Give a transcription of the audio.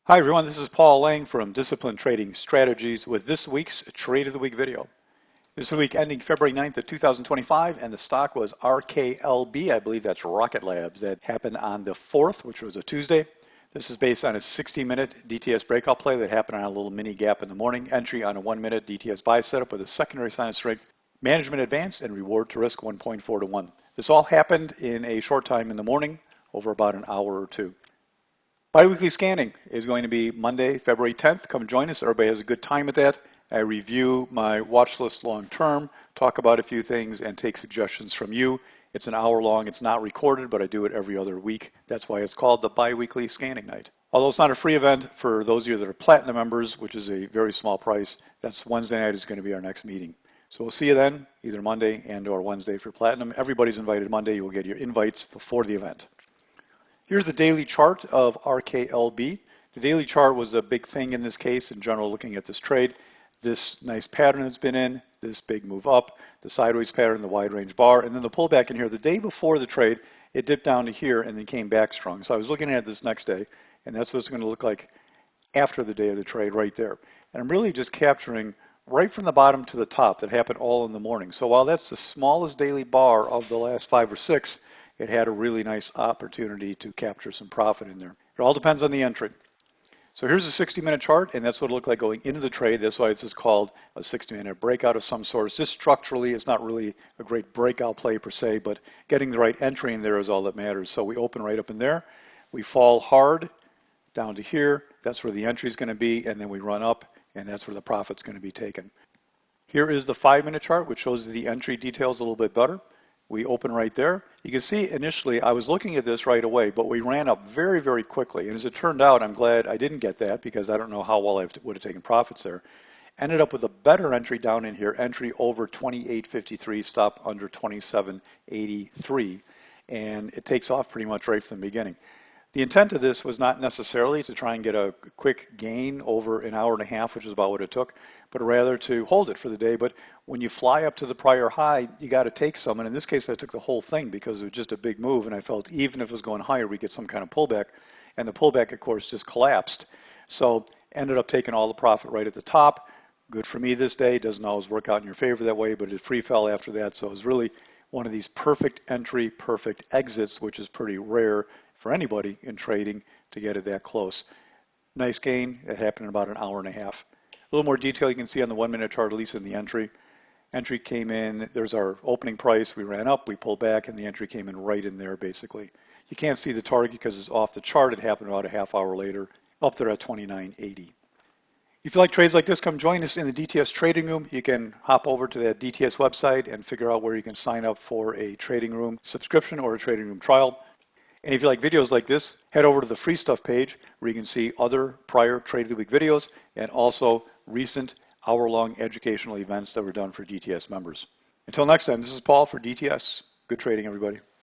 Hi everyone, this is Paul Lange from Disciplined Trading Strategies with this week's Trade of the Week video. This week ending February 9th of 2025, and the stock was RKLB. I believe that's Rocket Labs. That happened on the 4th, which was a Tuesday. This is based on a 60-minute DTS breakout play that happened on a little mini gap in the morning. Entry on a 1-minute DTS buy setup with a secondary sign of strength. Management advance and reward to risk 1.4 to 1. This all happened in a short time in the morning, over about an hour or two. Biweekly scanning is going to be Monday, February 10th. Come join us. Everybody has a good time at that. I review my watch list long term, talk about a few things, and take suggestions from you. It's an hour long. It's not recorded, but I do it every other week. That's why it's called the biweekly scanning night. Although it's not a free event for those of you that are platinum members, which is a very small price, that's Wednesday night is going to be our next meeting. So we'll see you then, either Monday and or Wednesday for platinum. Everybody's invited Monday. You will get your invites before the event. Here's the daily chart of RKLB. The daily chart was a big thing in this case, in general, looking at this trade. This nice pattern it's been in, this big move up, the sideways pattern, the wide range bar, and then the pullback in here. The day before the trade, it dipped down to here and then came back strong. So I was looking at this next day, and that's what it's going to look like after the day of the trade right there. And I'm really just capturing right from the bottom to the top that happened all in the morning. So while that's the smallest daily bar of the last 5 or 6, it had a really nice opportunity to capture some profit in there. It all depends on the entry. So here's a 60-minute chart, and that's what it looked like going into the trade. That's why this is called a 60-minute breakout of some sort. Just structurally, it's not really a great breakout play per se, but getting the right entry in there is all that matters. So we open right up in there. We fall hard down to here. That's where the entry is going to be, and then we run up, and that's where the profit's going to be taken. Here is the 5-minute chart, which shows the entry details a little bit better. We open right there. You can see initially I was looking at this right away, but we ran up very, very quickly. And as it turned out, I'm glad I didn't get that because I don't know how well I would have taken profits there. Ended up with a better entry down in here, entry over 28.53, stop under 27.83. And it takes off pretty much right from the beginning. The intent of this was not necessarily to try and get a quick gain over an hour and a half, which is about what it took, but rather to hold it for the day. But when you fly up to the prior high, you got to take some. And in this case, I took the whole thing because it was just a big move. And I felt even if it was going higher, we get some kind of pullback. And the pullback, of course, just collapsed. So ended up taking all the profit right at the top. Good for me this day. Doesn't always work out in your favor that way, but it free fell after that. So it was really one of these perfect entry, perfect exits, which is pretty rare for anybody in trading to get it that close. Nice gain. It happened in about an hour and a half. A little more detail you can see on the 1-minute chart, at least in the entry. Entry came in, there's our opening price. We ran up, we pulled back, and the entry came in right in there basically. You can't see the target because it's off the chart. It happened about a half hour later, up there at 29.80. If you like trades like this, come join us in the DTS Trading Room. You can hop over to that DTS website and figure out where you can sign up for a Trading Room subscription or a Trading Room trial. And if you like videos like this, head over to the free stuff page where you can see other prior Trade of the Week videos and also recent hour-long educational events that were done for DTS members. Until next time, this is Paul for DTS. Good trading, everybody.